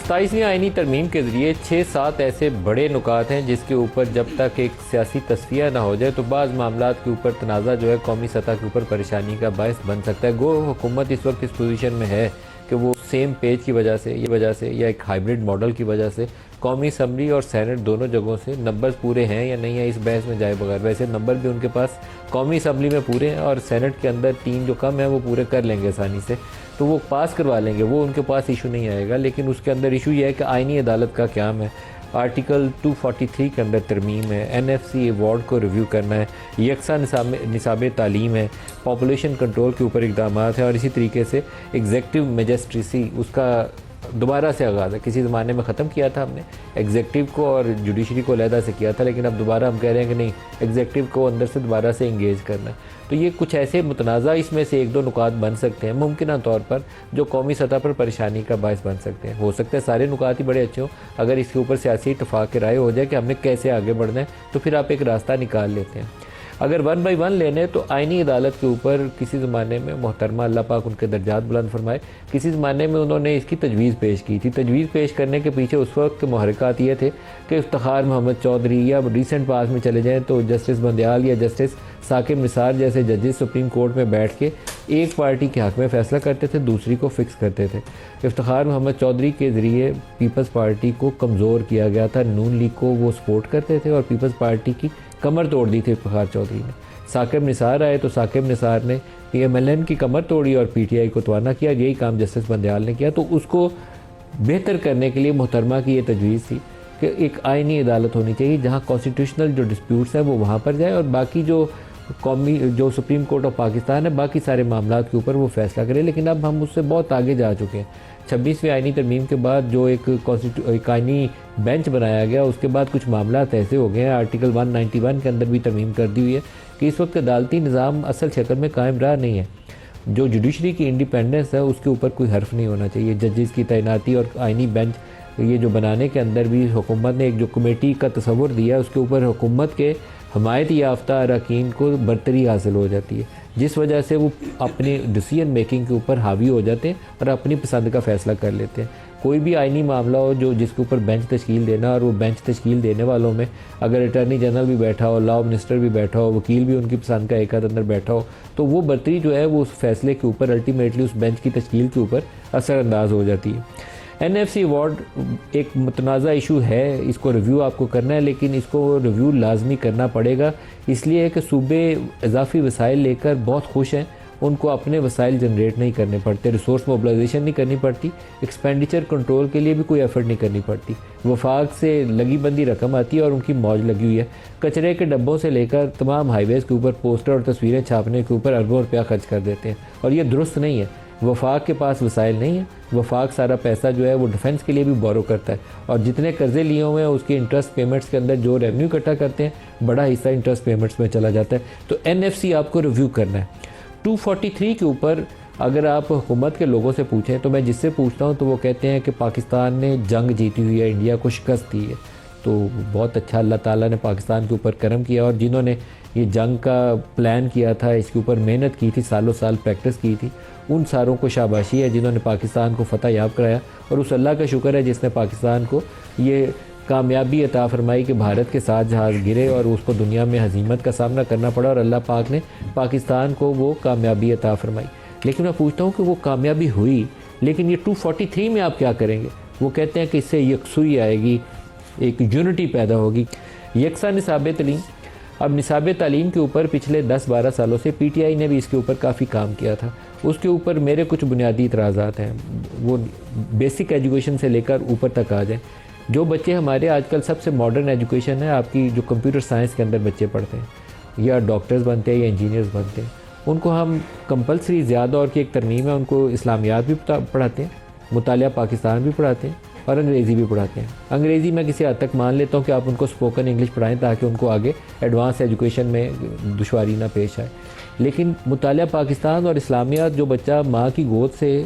27वीं आईनी तरमीम के ज़रिए 6-7 ऐसे बड़े नुकात हैं जिसके ऊपर जब तक एक सियासी तस्फिया ना हो जाए तो बाज़ मामलात के ऊपर तनाज़ा जो है कौमी सतह के ऊपर परेशानी का बायस बन सकता है। गो हुकूमत इस वक्त इस पोजीशन में है कि वो सेम पेज की वजह से या एक हाइब्रिड मॉडल की वजह से कौमी असम्बली और सेनेट दोनों जगहों से नंबर्स पूरे हैं या नहीं है इस बहस में जाए बगैर। वैसे नंबर भी उनके पास कौमी असम्बली में पूरे हैं और सेनेट के अंदर 3 जो कम है वो पूरे कर लेंगे आसानी से, तो वो पास करवा लेंगे, वो उनके पास इशू नहीं आएगा। लेकिन उसके अंदर इशू ये है कि आईनी अदालत का क्याम है, आर्टिकल 243 के अंदर तरमीम है, NFC अवार्ड को रिव्यू करना है, यकसा निसाब तालीम है, पॉपुलेशन कंट्रोल के ऊपर इकदाम है और इसी तरीके से एग्जेक्टिव मैजिस्ट्रेसी उसका दोबारा से आगाज़ है। किसी ज़माने में ख़त्म किया था हमने एग्जेक्टिव को और जुडिशरी को अलहदा से किया था, लेकिन अब दोबारा हम कह रहे हैं कि नहीं, एग्जेक्टिव को अंदर से दोबारा से इंगेज करना है। तो ये कुछ ऐसे मुतनाज़ा इसमें से 1-2 नुकात बन सकते हैं मुमकिन तौर पर जो कौमी सतह पर परेशानी का बायस बन सकते हैं। हो सकता है सारे नुकात ही बड़े अच्छे हों, अगर इसके ऊपर सियासी इत्तफाक राय हो जाए कि हमने कैसे आगे बढ़ना है तो फिर आप एक रास्ता निकाल लेते हैं। अगर 1 बाई 1 लेने तो आईनी अदालत के ऊपर किसी ज़माने में मोहतरमा अल्लाह पाक उनके दर्जात बुलंद फरमाए, किसी ज़माने में उन्होंने इसकी तजवीज़ पेश की थी। तजवीज़ पेश करने के पीछे उस वक्त के महरक़ात ये थे कि इफ्तिखार मोहम्मद चौधरी या रिसेंट पास में चले जाएँ तो जस्टिस बंदयाल या जस्टिस साकिब निसार जैसे जजेस सुप्रीम कोर्ट में बैठ के एक पार्टी के हक़ में फ़ैसला करते थे, दूसरी को फ़िक्स करते थे। इफ्तिखार मोहम्मद चौधरी के ज़रिए पीपल्स पार्टी को कमज़ोर किया गया था, नून लीग को वो सपोर्ट करते थे और पीपल्स पार्टी की कमर तोड़ दी थी इफ्तिखार चौधरी ने। साकिब निसार आए तो साकिब निसार ने PMLN की कमर तोड़ी और PTI को तवाना किया। यही काम जस्टिस बंदयाल ने किया। तो उसको बेहतर करने के लिए मोहतरमा की ये तजवीज़ थी कि एक आईनी अदालत होनी चाहिए जहाँ कॉन्स्टिट्यूशनल जो डिस्प्यूट्स हैं वो वहाँ पर जाए और बाकी जो सुप्रीम कोर्ट ऑफ पाकिस्तान है बाकी सारे मामलात के ऊपर वो फ़ैसला करे। लेकिन अब हम उससे बहुत आगे जा चुके हैं। 26वीं आईनी तरमीम के बाद जो एक आईनी बेंच बनाया गया उसके बाद कुछ मामलात ऐसे हो गए हैं, आर्टिकल 191 के अंदर भी तरमीम कर दी हुई है कि इस वक्त अदालती निज़ाम असल शक्ल में कायम रहा नहीं है। जो जुडिशरी की इंडिपेंडेंस है उसके ऊपर कोई हर्फ नहीं होना चाहिए। जजेस की तैनाती और आईनी बेंच ये जो बनाने के अंदर भी हुकूमत ने एक जो कमेटी का तस्वुर दिया उसके ऊपर हुकूमत के हमायत याफ्ता अरकान को बरतरी हासिल हो जाती है, जिस वजह से वो अपने डिसीजन मेकिंग के ऊपर हावी हो जाते हैं और अपनी पसंद का फ़ैसला कर लेते हैं। कोई भी आईनी मामला हो जिसके ऊपर बेंच तश्कील देना और वो बेंच तश्कील देने वालों में अगर अटर्नी जनरल भी बैठा हो, लॉ मिनिस्टर भी बैठा हो, वकील भी उनकी पसंद का एक अंदर बैठा हो, तो वो बरतरी जो है वो उस फैसले के ऊपर अल्टीमेटली उस बेंच की तश्कील के ऊपर असरअंदाज हो जाती है। NFC अवार्ड एक मुतनाज़ा इशू है, इसको रिव्यू आपको करना है, लेकिन इसको रिव्यू लाजमी करना पड़ेगा इसलिए कि सूबे इजाफी वसाइल लेकर बहुत खुश हैं, उनको अपने वसाइल जनरेट नहीं करने पड़ते, रिसोर्स मोबिलाइजेशन नहीं करनी पड़ती, एक्सपेंडिचर कंट्रोल के लिए भी कोई एफर्ट नहीं करनी पड़ती। वफाक से लगी बंदी रकम आती है और उनकी मौज लगी हुई है। कचरे के डब्बों से लेकर तमाम हाईवेज़ के ऊपर पोस्टर और तस्वीरें छापने के ऊपर अरबों रुपया खर्च कर देते हैं और ये दुरुस्त नहीं है। वफाक के पास वसाइल नहीं है, वफाक सारा पैसा जो है वो डिफेंस के लिए भी बोरो करता है और जितने कर्जे लिए हुए हैं उसके इंटरेस्ट पेमेंट्स के अंदर जो रेवेन्यू इकट्ठा करते हैं बड़ा हिस्सा इंटरेस्ट पेमेंट्स में चला जाता है। तो NFC आपको रिव्यू करना है। 243 के ऊपर अगर आप हुकूमत के लोगों से पूछें तो मैं जिससे पूछता हूँ तो वो कहते हैं कि पाकिस्तान ने जंग जीती हुई है, इंडिया को शिकस्त दी है। तो बहुत अच्छा अल्लाह ताला ने पाकिस्तान के ऊपर करम किया और जिन्होंने ये जंग का प्लान किया था, इसके ऊपर मेहनत की थी, सालों साल प्रैक्टिस की थी, उन सारों को शाबाशी है जिन्होंने पाकिस्तान को फ़तह याब कराया और उस अल्लाह का शुक्र है जिसने पाकिस्तान को ये कामयाबी अता फरमाई कि भारत के साथ जहाज़ गिरे और उसको दुनिया में हजीमत का सामना करना पड़ा और अल्लाह पाक ने पाकिस्तान को वो कामयाबी अता फरमाई। लेकिन मैं पूछता हूँ कि वो कामयाबी हुई, लेकिन ये 243 में आप क्या करेंगे? वो कहते हैं कि इससे यकसुई आएगी, एक यूनिटी पैदा होगी, यकसा निसाब तालीम। अब निसाब तालीम के ऊपर पिछले 10-12 सालों से PTI ने भी इसके ऊपर काफ़ी काम किया था। उसके ऊपर मेरे कुछ बुनियादी इतराज़ात हैं, वो बेसिक एजुकेशन से लेकर ऊपर तक आ जाएँ। जो बच्चे हमारे आजकल सबसे मॉडर्न एजुकेशन है आपकी जो कंप्यूटर साइंस के अंदर बच्चे पढ़ते हैं या डॉक्टर्स बनते हैं या इंजीनियर्स बनते हैं, उनको हम कंपलसरी ज़्यादा और की एक तरमीम है, उनको इस्लामियात भी पढ़ाते हैं, मुतालिया पाकिस्तान भी पढ़ाते हैं और अंग्रेज़ी भी पढ़ाते हैं। अंग्रेज़ी मैं किसी हद तक मान लेता हूँ कि आप उनको स्पोकन इंग्लिश पढ़ाएं ताकि उनको आगे एडवांस एजुकेशन में दुश्वारी ना पेश आए। लेकिन मुतालिया पाकिस्तान और इस्लामियात जो बच्चा माँ की गोद से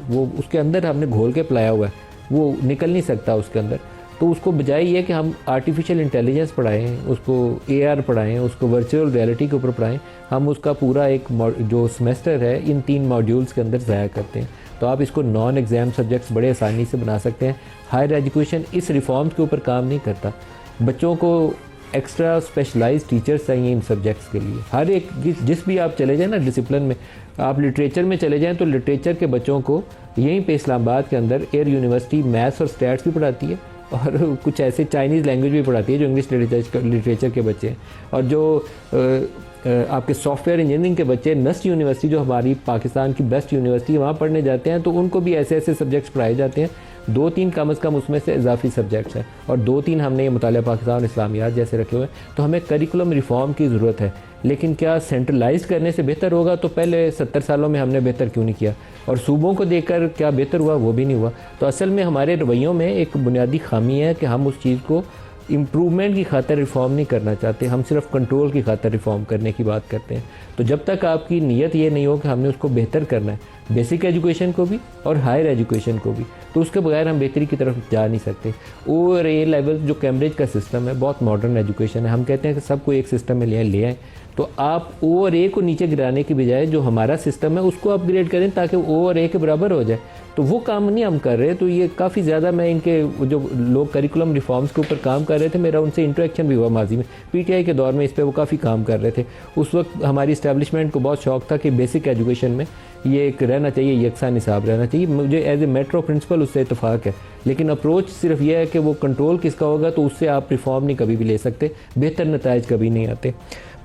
वो उसके अंदर हमने घोल के पिलाया हुआ है, वो निकल नहीं सकता उसके अंदर। तो उसको बजाय ये कि हम आर्टिफिशियल इंटेलिजेंस पढ़ाएं, उसको AR पढ़ाएं, उसको वर्चुअल रियलिटी के ऊपर पढ़ाएं, हम उसका पूरा एक जो सेमेस्टर है इन 3 मॉड्यूल्स के अंदर ज़ाया करते हैं। तो आप इसको नॉन एग्ज़ाम सब्जेक्ट्स बड़े आसानी से बना सकते हैं। हायर एजुकेशन इस रिफॉर्म्स के ऊपर काम नहीं करता। बच्चों को एक्स्ट्रा स्पेशलाइज्ड टीचर्स चाहिए इन सब्जेक्ट्स के लिए। हर एक जिस भी आप चले जाएँ ना डिसिप्लिन में, आप लिटरेचर में चले जाएँ तो लिटरेचर के बच्चों को यहीं पे इस्लामाबाद के अंदर एयर यूनिवर्सिटी मैथ्स और स्टैट्स भी पढ़ाती है, और कुछ ऐसे चाइनीज़ लैंग्वेज भी पढ़ाती है जो इंग्लिश लिटरेचर के बच्चे हैं। और जो आपके सॉफ्टवेयर इंजीनियरिंग के बच्चे नस्ट यूनिवर्सिटी, जो हमारी पाकिस्तान की बेस्ट यूनिवर्सिटी, वहाँ पढ़ने जाते हैं, तो उनको भी ऐसे ऐसे सब्जेक्ट्स पढ़ाए जाते हैं। 2-3 कम अज़ कम उसमें से इजाफी सब्जेक्ट्स हैं, और 2-3 हमने ये मुतालिया पाकिस्तान और इस्लामियात जैसे रखे हुए हैं। तो हमें करिकुलम रिफॉर्म की ज़रूरत है, लेकिन क्या सेंट्रलाइज करने से बेहतर होगा? तो पहले 70 सालों में हमने बेहतर क्यों नहीं किया? और सूबों को देखकर क्या बेहतर हुआ? वो भी नहीं हुआ। तो असल में हमारे रवैयों में एक बुनियादी खामी है कि हम उस चीज़ को इम्प्रूवमेंट की खातिर रिफॉर्म नहीं करना चाहते, हम सिर्फ कंट्रोल की खातिर रिफॉर्म करने की बात करते हैं। तो जब तक आपकी नीयत ये नहीं हो कि हमने उसको बेहतर करना है, बेसिक एजुकेशन को भी और हायर एजुकेशन को भी, तो उसके बगैर हम बेहतरी की तरफ जा नहीं सकते। और ए लेवल जो कैम्ब्रिज का सिस्टम है बहुत मॉडर्न एजुकेशन है। हम कहते हैं कि सबको एक सिस्टम में ले आएँ, तो आप O और A को नीचे गिराने की बजाय जो हमारा सिस्टम है उसको अपग्रेड करें ताकि O और A के बराबर हो जाए। तो वो काम नहीं हम कर रहे। तो ये काफ़ी ज़्यादा, मैं इनके जो लोग करिकुलम रिफॉर्म्स के ऊपर काम कर रहे थे, मेरा उनसे इंटरेक्शन भी हुआ माजी में। PTI के दौर में इस पर वो काफ़ी काम कर रहे थे। उस वक्त हमारी इस्टेब्लिशमेंट को बहुत शौक था कि बेसिक एजुकेशन में ये एक रहना चाहिए, यकसा निसाब रहना चाहिए। मुझे एज ए मेट्रो प्रिंसिपल उससे इतफाक़ है, लेकिन अप्रोच सिर्फ यह है कि वो कंट्रोल किसका होगा, तो उससे आप रिफॉर्म नहीं कभी भी ले सकते, बेहतर नताइज कभी नहीं आते।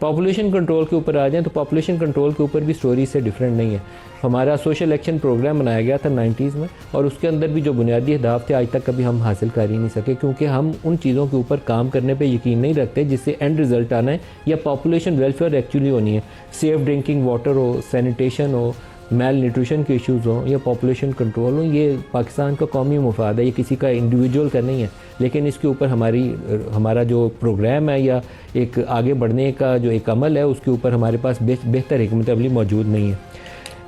पॉपुलेशन कंट्रोल के ऊपर आ जाएं तो पॉपुलेशन कंट्रोल के ऊपर भी स्टोरी से डिफरेंट नहीं है। हमारा सोशल एक्शन प्रोग्राम बनाया गया था 90s में, और उसके अंदर भी जो बुनियादी अहदाफ थे आज तक कभी हम हासिल कर ही नहीं सके, क्योंकि हम उन चीज़ों के ऊपर काम करने पे यकीन नहीं रखते जिससे एंड रिजल्ट आना है या पॉपुलेशन वेलफेयर एक्चुअली होनी है। सेफ ड्रिंकिंग वाटर हो, सैनिटेशन हो, मेल न्यूट्रिशन के इश्यूज़ हों या पॉपुलेशन कंट्रोल हो, ये पाकिस्तान का कौमी मुफाद है, ये किसी का इंडिविजुअल का नहीं है। लेकिन इसके ऊपर हमारा जो प्रोग्राम है या एक आगे बढ़ने का जो एक अमल है, उसके ऊपर हमारे पास बेहतर हिकमत अमली मौजूद नहीं है।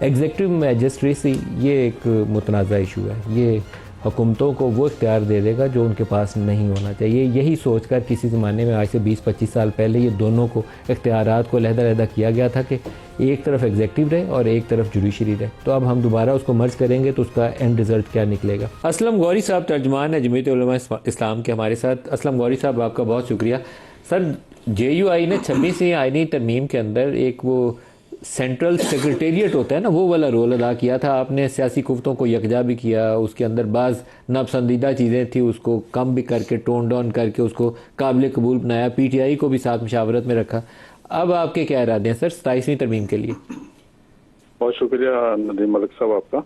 एग्जीक्यूटिव मैजिस्ट्रेसी ये एक मुतनाज़ा इशू है। ये हुकूमतों को वो इख्तियार दे देगा जो उनके पास नहीं होना चाहिए। यही सोचकर किसी ज़माने में आज से 20-25 साल पहले ये दोनों को इख्तियारात को अलहदा किया गया था कि एक तरफ एग्जीक्यूटिव रहे और एक तरफ जुडिशरी रहे। तो अब हम दोबारा उसको मर्ज करेंगे तो उसका एंड रिज़ल्ट क्या निकलेगा। असलम गौरी साहब तर्जुमान है जमीयत उलमा इस्लाम के हमारे साथ। असलम गौरी साहब, आपका बहुत शुक्रिया। सर, JUI ने 26वीं आईनी तरमीम के अंदर एक वो सेंट्रल सेक्रेटेरिएट होता है ना, वो वाला रोल अदा किया था। आपने सियासी कुफ्तों को यकजा भी किया, उसके अंदर बाज़ नापसंदीदा चीज़ें थी उसको कम भी करके, टोन डाउन करके उसको काबिल कबूल बनाया। PTI को भी साथ मशावरत में रखा। अब आपके क्या इरादे हैं सर 27वीं तरमीम के लिए? बहुत शुक्रिया नदीम मलिक साहब आपका।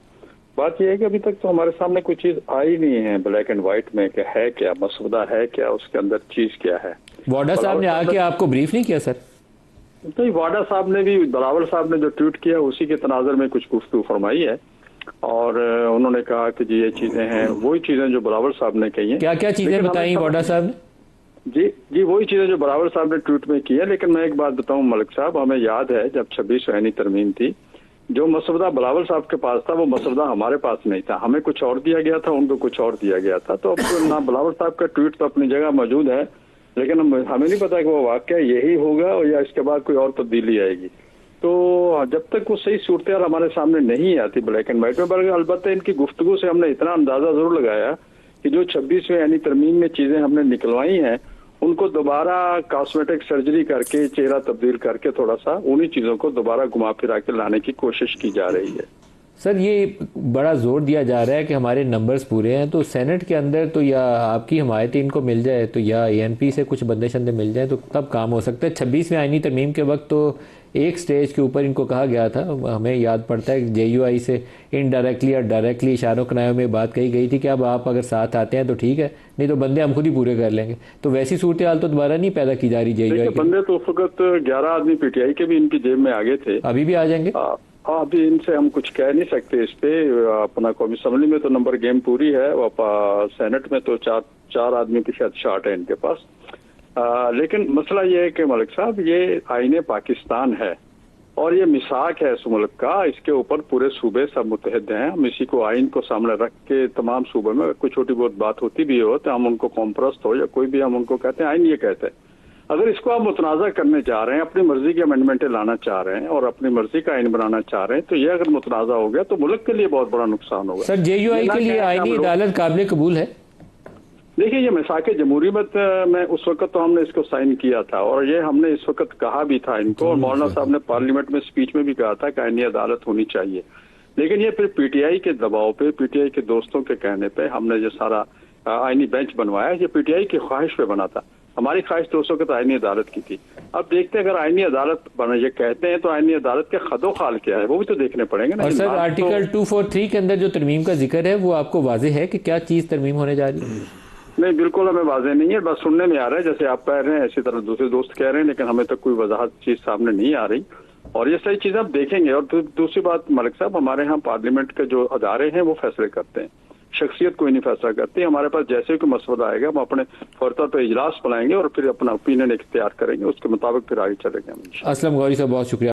बात यह है कि अभी तक तो हमारे सामने कोई चीज आई नहीं है ब्लैक एंड व्हाइट में कि है क्या, मसौदा है क्या, उसके अंदर चीज क्या है। वाडा साहब ने आके आपको ब्रीफ नहीं किया सर? तो वाडा साहब ने भी, बलावल साहब ने जो ट्वीट किया उसी के तनाजर में कुछ गुफ्तगू फरमाई है, और उन्होंने कहा कि जी ये चीजें हैं, वही चीजें जो बलावल साहब ने कही हैं। क्या क्या चीजें बताई वाडा साहब ने? जी वही चीजें जो बलावल साहब ने ट्वीट में की है। लेकिन मैं एक बात बताऊं मलिक साहब, हमें याद है जब 26वीं आईनी तरमीम थी, जो मसौदा बलावल साहब के पास था वो मसौदा हमारे पास नहीं था, हमें कुछ और दिया गया था, उनको कुछ और दिया गया था। तो अब ना बलावल साहब का ट्वीट तो अपनी जगह मौजूद है, लेकिन हमें नहीं पता कि वो वाकया यही होगा या इसके बाद कोई और तब्दीली आएगी। तो जब तक वो सही सूरत हमारे सामने नहीं आती ब्लैक एंड व्हाइट में, बल्कि अलबत्ता इनकी गुफ्तगू से हमने इतना अंदाजा जरूर लगाया कि जो 26वीं यानी तरमीम में चीजें हमने निकलवाई हैं उनको दोबारा कॉस्मेटिक सर्जरी करके, चेहरा तब्दील करके, थोड़ा सा उन्हीं चीजों को दोबारा घुमा फिरा के लाने की कोशिश की जा रही है। सर, ये बड़ा जोर दिया जा रहा है कि हमारे नंबर्स पूरे हैं, तो सेनेट के अंदर तो या आपकी हिमायत इनको मिल जाए तो या ANP से कुछ बंदे शंदे मिल जाए तो तब काम हो सकता है। 26वीं आईनी तरमीम के वक्त तो एक स्टेज के ऊपर इनको कहा गया था, हमें याद पड़ता है JUI से इनडायरेक्टली या डायरेक्टली इशारों कनायों में बात कही गई थी कि अब आप अगर साथ आते हैं तो ठीक है, नहीं तो बंदे हम खुद ही पूरे कर लेंगे। तो वैसी सूरत हाल तो दोबारा नहीं पैदा की जा रही JUI के बंदे। तो उस वक्त 11 आदमी PTI के भी इनकी जेब में आगे थे, अभी भी आ जाएंगे। हाँ, अभी इनसे हम कुछ कह नहीं सकते इस पे। अपना कौमी असम्बली में तो नंबर गेम पूरी है, सेनेट में तो चार आदमी की शायद शॉर्ट है इनके पास। लेकिन मसला ये है कि मलिक साहब, ये आईने पाकिस्तान है, और ये मिसाक है इस मुल्क का, इसके ऊपर पूरे सूबे सब मुतहद हैं। हम इसी को आइन को सामने रख के तमाम सूबे में कोई छोटी बहुत बात होती भी हो तो हम उनको कॉम्प्रस्ट हो या कोई भी, हम उनको कहते हैं आइन ये कहते हैं। अगर इसको आप मुतनाज़ा करने जा रहे हैं, अपनी मर्जी की अमेंडमेंटें लाना चाह रहे हैं और अपनी मर्जी का आइन बनाना चाह रहे हैं, तो ये अगर मुतनाज़ा हो गया तो मुल्क के लिए बहुत बड़ा नुकसान होगा। सर, JUI के लिए आईनी अदालत काबिल कबूल है? देखिए, ये मिसाक जमहूरियत में उस वक्त तो हमने इसको साइन किया था और ये हमने इस वक्त कहा भी था इनको, और मौलाना साहब ने पार्लियामेंट में स्पीच में भी कहा था कि आईनी अदालत होनी चाहिए। लेकिन ये फिर PTI के दबाव पे, PTI के दोस्तों के कहने पे हमने जो सारा आईनी बेंच बनवाया, ये PTI की ख्वाहिश पे बना था। हमारी ख्वाहिश तो उस वक्त आईनी अदालत की थी। अब देखते हैं अगर आईनी अदालत बना ये कहते हैं तो आईनी अदालत के खदो खाल क्या है वो भी तो देखने पड़ेंगे ना। और सर, आर्टिकल 243 के अंदर जो तरमीम का जिक्र है वो आपको वाज़ेह है कि क्या चीज तरमीम होने जा रही है? नहीं, बिल्कुल हमें वाज़ेह नहीं है, बस सुनने में आ रहा है, जैसे आप कह रहे हैं इसी तरह दूसरे दोस्त कह रहे हैं, लेकिन हमें तक कोई वजाहत चीज सामने नहीं आ रही। और ये सही चीज आप देखेंगे। और दूसरी बात मलिक साहब, हमारे यहाँ पार्लियामेंट के जो अदारे हैं वो फैसले करते हैं, शख्सियत कोई नहीं फैसला करती। हमारे पास जैसे कोई मसवदा आएगा हम अपने फौरतौर पर इजलास बुलाएंगे और फिर अपना ओपिनियन इख्तियार करेंगे, उसके मुताबिक फिर आगे चलेंगे। असलम गौरी साहब, बहुत शुक्रिया।